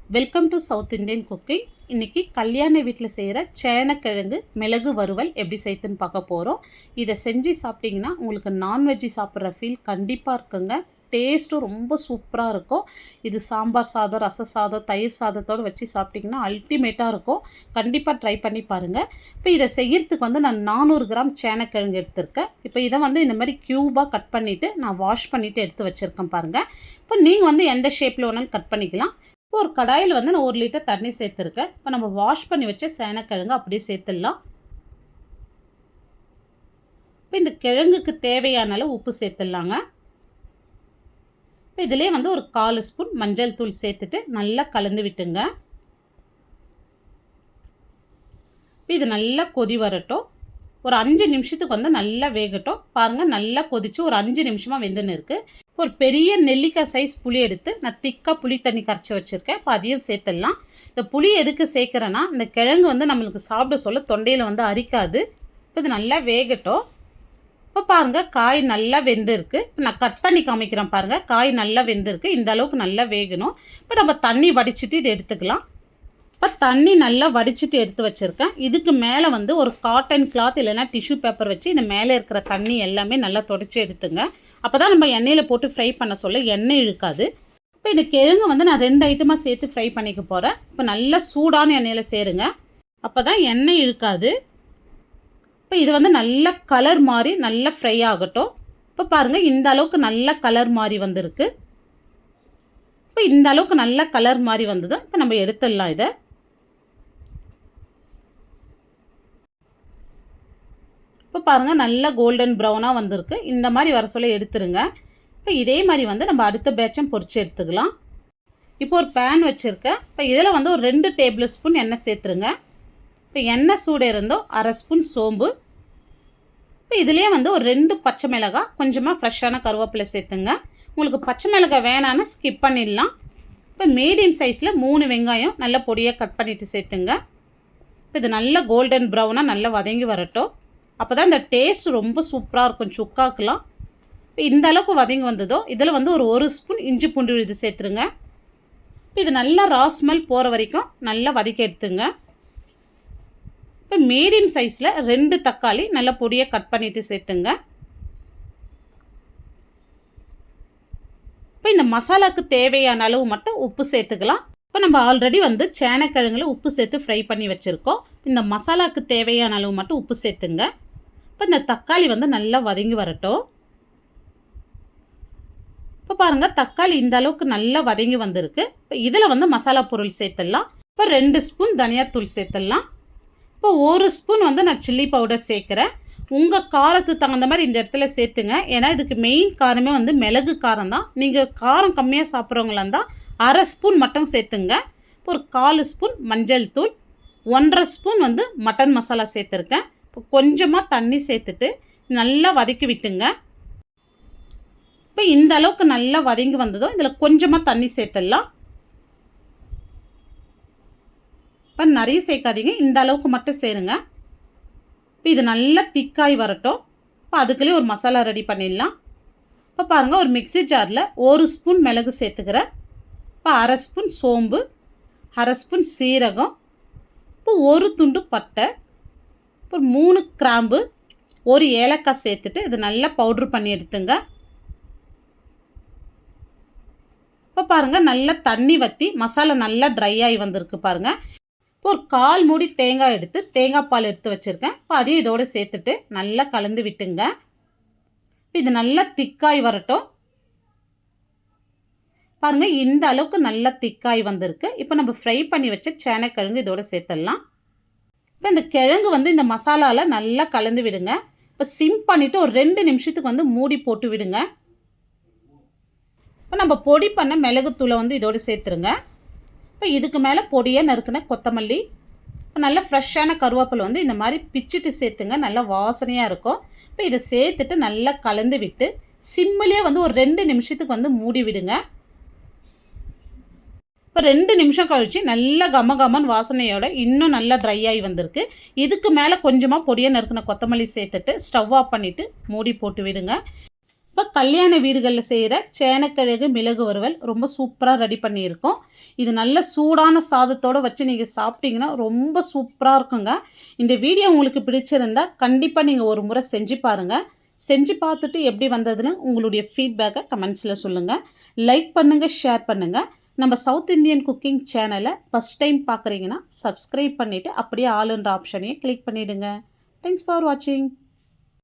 Welcome to south Indian cooking. இன்றைக்கி கல்யாண வீட்டில் செய்கிற சேனக்கிழங்கு மிளகு வறுவல் எப்படி செய்யுதுன்னு பார்க்க போகிறோம். இதை செஞ்சு சாப்பிட்டிங்கன்னா உங்களுக்கு நான்வெஜ்ஜி சாப்பிட்ற ஃபீல் கண்டிப்பாக இருக்குங்க. டேஸ்ட்டும் ரொம்ப சூப்பராக இருக்கும். இது சாம்பார் சாதம், ரச சாதம், தயிர் சாதத்தோடு வச்சு சாப்பிட்டிங்கன்னா அல்டிமேட்டாக இருக்கும். கண்டிப்பாக ட்ரை பண்ணி பாருங்கள். இப்போ இதை செய்கிறதுக்கு நான் 400 கிராம் சேனக்கிழங்கு எடுத்திருக்கேன். இப்போ இதை இந்த மாதிரி க்யூபாக கட் பண்ணிவிட்டு நான் வாஷ் பண்ணிவிட்டு எடுத்து வச்சுருக்கேன் பாருங்கள். இப்போ நீங்கள் எந்த ஷேப்பில் வேணாலும் கட் பண்ணிக்கலாம். ஒரு கடாயில் நான் 1 லிட்டர் தண்ணி சேர்த்துருக்கேன். இப்போ நம்ம வாஷ் பண்ணி வச்ச சேனக்கிழங்கு அப்படியே சேர்த்துடலாம். இப்போ இந்த கிழங்குக்கு தேவையான அளவு உப்பு சேர்த்துடலாங்க. இப்போ இதிலே ஒரு 1/4 ஸ்பூன் மஞ்சள் தூள் சேர்த்துட்டு நல்லா கலந்து விட்டுங்க. இப்போ இது நல்லா கொதி வரட்டும். ஒரு 5 நிமிஷத்துக்கு நல்லா வேகட்டும். பாருங்கள், நல்லா கொதிச்சு ஒரு 5 நிமிஷமாக வெந்துன்னு இருக்குது. ஒரு பெரிய நெல்லிக்காய் சைஸ் புளி எடுத்து நான் திக்காக புளி தண்ணி கரைச்சி வச்சுருக்கேன். இப்போ அதையும் சேர்த்துடலாம். இந்த புளி எதுக்கு சேர்க்குறேன்னா, இந்த கிழங்கு நம்மளுக்கு சாப்பிட சொல்ல தொண்டையில் அரிக்காது. இப்போ இது நல்லா வேகட்டும். இப்போ பாருங்கள், காய் நல்லா வெந்திருக்கு. இப்போ நான் கட் பண்ணி காமிக்கிறேன் பாருங்கள். காய் நல்லா வெந்திருக்கு. இந்த அளவுக்கு நல்லா வேகணும். இப்போ நம்ம தண்ணி வடிச்சிட்டு இதை எடுத்துக்கலாம். இப்போ தண்ணி நல்லா வடிச்சிட்டு எடுத்து வச்சுருக்கேன். இதுக்கு மேலே ஒரு காட்டன் கிளாத் இல்லைனா டிஷ்யூ பேப்பர் வச்சு இந்த மேலே இருக்கிற தண்ணி எல்லாமே நல்லா தொடச்சி எடுத்துங்க. அப்போ தான் நம்ம எண்ணெயில் போட்டு ஃப்ரை பண்ண சொல்ல எண்ணெய் இழுக்காது. இப்போ இந்த கிழங்கு நான் 2 ஐட்டமாக சேர்த்து ஃப்ரை பண்ணிக்க போகிறேன். இப்போ நல்லா சூடான எண்ணெயில் சேருங்க. அப்போ தான் எண்ணெய் இழுக்காது. இப்போ இது நல்ல கலர் மாதிரி நல்லா ஃப்ரை ஆகட்டும். இப்போ பாருங்கள், இந்த அளவுக்கு நல்ல கலர் மாதிரி வந்திருக்கு. இப்போ இந்த அளவுக்கு நல்ல கலர் மாதிரி வந்தது. இப்போ நம்ம எடுத்துடலாம். இதை இப்போ பாருங்கள், நல்ல கோல்டன் ப்ரௌனாக வந்திருக்கு. இந்த மாதிரி வர சொல்ல எடுத்துருங்க. இப்போ இதே மாதிரி நம்ம அடுத்த பேட்சும் பொரிச்சு எடுத்துக்கலாம். இப்போ ஒரு பேன் வச்சுருக்கேன். இப்போ இதில் ஒரு 2 டேபிள் ஸ்பூன் எண்ணெய் சேர்த்துருங்க. இப்போ எண்ணெய் சூடு இருந்தோ 1/2 ஸ்பூன் சோம்பு. இப்போ இதுலேயே ஒரு 2 பச்சை மிளகாய், கொஞ்சமாக ஃப்ரெஷ்ஷான கருவேப்பிலை சேர்த்துங்க. உங்களுக்கு பச்சை மிளகாய் வேணான்னு ஸ்கிப் பண்ணிடலாம். இப்போ மீடியம் சைஸில் 3 வெங்காயம் நல்லா பொடியாக கட் பண்ணிவிட்டு சேர்த்துங்க. இப்போ இது நல்ல கோல்டன் ப்ரௌனாக நல்லா வதங்கி வரட்டும். அப்போ தான் இந்த டேஸ்ட் ரொம்ப சூப்பராக இருக்கும் சுக்காக்கெலாம். இப்போ இந்த அளவுக்கு வதங்கி வந்ததோ இதில் ஒரு 1 ஸ்பூன் இஞ்சி பூண்டு விழுது சேர்த்துருங்க. இப்போ இது நல்லா ரா ஸ்மெல் போகிற வரைக்கும் நல்லா வதக்கி எடுத்துங்க. இப்போ மீடியம் சைஸில் 2 தக்காளி நல்லா பொடியாக கட் பண்ணிவிட்டு சேர்த்துங்க. இப்போ இந்த மசாலாவுக்கு தேவையான அளவு மட்டும் உப்பு சேர்த்துக்கலாம். இப்போ நம்ம ஆல்ரெடி சேனக்கிழங்குல உப்பு சேர்த்து ஃப்ரை பண்ணி வச்சுருக்கோம். இந்த மசாலாவுக்கு தேவையான அளவு மட்டும் உப்பு சேர்த்துங்க. இப்போ இந்த தக்காளி நல்லா வதங்கி வரட்டும். இப்போ பாருங்கள், தக்காளி இந்த அளவுக்கு நல்லா வதங்கி வந்திருக்கு. இப்போ இதில் மசாலா பொருள் சேர்த்துடலாம். இப்போ 2 ஸ்பூன் தனியாத்தூள் சேர்த்துடலாம். இப்போ 1 ஸ்பூன் நான் சில்லி பவுடர் சேர்க்குறேன். உங்கள் காரத்துக்கு தகுந்த மாதிரி இந்த இடத்துல சேர்த்துங்க. ஏன்னா இதுக்கு மெயின் காரமே மிளகு காரம் தான். நீங்கள் காரம் கம்மியாக சாப்பிட்றவங்களா இருந்தால் 1/2 ஸ்பூன் மட்டும் சேர்த்துங்க. இப்போ ஒரு 1/4 ஸ்பூன் மஞ்சள் தூள், 1/2 ஸ்பூன் மட்டன் மசாலா சேர்த்துருக்கேன். இப்போ கொஞ்சமாக தண்ணி சேர்த்துட்டு நல்லா வதக்கி விட்டுங்க. இப்போ இந்த அளவுக்கு நல்லா வதங்கி வந்ததும் இதில் கொஞ்சமாக தண்ணி சேர்த்துடலாம். இப்போ நிறைய சேர்க்காதீங்க, இந்த அளவுக்கு மட்டும் சேருங்க. இப்போ இது நல்லா திக்காய் வரட்டும். இப்போ அதுக்குள்ளேயே ஒரு மசாலா ரெடி பண்ணிடலாம். இப்போ பாருங்கள், ஒரு மிக்ஸி ஜாரில் 1 ஸ்பூன் மிளகு சேர்த்துக்கிறேன். இப்போ 1/2 ஸ்பூன் சோம்பு, 1/2 ஸ்பூன் சீரகம், இப்போ 1 துண்டு பட்டை, இப்போ 3 கிராம்பு, 1 ஏலக்காய் சேர்த்துட்டு இது நல்லா பவுட்ரு பண்ணி எடுத்துங்க. இப்போ பாருங்கள், நல்லா தண்ணி வற்றி மசாலா நல்லா ட்ரை ஆகி வந்திருக்கு பாருங்கள். இப்போ ஒரு 1/4 மூடி தேங்காய் எடுத்து தேங்காய் பால் எடுத்து வச்சுருக்கேன். இப்போ அதையும் இதோடு சேர்த்துட்டு நல்லா கலந்து விட்டுங்க. இப்போ இது நல்லா திக்காய் வரட்டும். பாருங்கள், இந்த அளவுக்கு நல்லா திக்காய் வந்திருக்கு. இப்போ நம்ம ஃப்ரை பண்ணி வச்ச சேனக்கிழங்கு இதோடு சேர்த்துடலாம். இப்போ இந்த கிழங்கு இந்த மசாலாவில் நல்லா கலந்து விடுங்க. இப்போ சிம் பண்ணிவிட்டு ஒரு 2 நிமிஷத்துக்கு மூடி போட்டு விடுங்க. இப்போ நம்ம பொடி பண்ண மிளகுத்தூளை இதோடு சேர்த்துருங்க. இப்போ இதுக்கு மேலே பொடியாக நறுக்குன கொத்தமல்லி, இப்போ நல்லா ஃப்ரெஷ்ஷான கருவேப்பிலை இந்த மாதிரி பிச்சுட்டு சேர்த்துங்க. நல்லா வாசனையாக இருக்கும். இப்போ இதை சேர்த்துட்டு நல்லா கலந்து விட்டு சிம்மிலே ஒரு 2 நிமிஷத்துக்கு மூடி விடுங்க. இப்போ 2 நிமிஷம் கழிச்சு நல்லா கமகமன் வாசனையோட இன்னும் நல்லா ட்ரை ஆகி வந்திருக்கு. இதுக்கு மேலே கொஞ்சமாக பொடியாக நறுக்கின கொத்தமல்லி சேர்த்துட்டு ஸ்டவ் ஆஃப் பண்ணிவிட்டு மூடி போட்டு விடுங்க. இப்போ கல்யாண வீடுகளில் செய்கிற சேனக்கிழங்கு மிளகு வறுவல் ரொம்ப சூப்பராக ரெடி பண்ணியிருக்கோம். இது நல்ல சூடான சாதத்தோடு வச்சு நீங்கள் சாப்பிட்டீங்கன்னா ரொம்ப சூப்பராக இருக்குங்க. இந்த வீடியோ உங்களுக்கு பிடிச்சிருந்தா கண்டிப்பாக நீங்கள் ஒரு முறை செஞ்சு பாருங்கள். செஞ்சு பார்த்துட்டு எப்படி வந்ததுன்னு உங்களுடைய ஃபீட்பேக்கை கமெண்ட்ஸில் சொல்லுங்கள். லைக் பண்ணுங்கள், ஷேர் பண்ணுங்கள். நம்ம சவுத் இந்தியன் குக்கிங் சேனலை ஃபஸ்ட் டைம் பார்க்குறீங்கன்னா சப்ஸ்கிரைப் பண்ணிவிட்டு அப்படியே ஆளுன்ற ஆப்ஷனையும் கிளிக் பண்ணிவிடுங்க. தேங்க்ஸ் ஃபார் வாட்சிங்.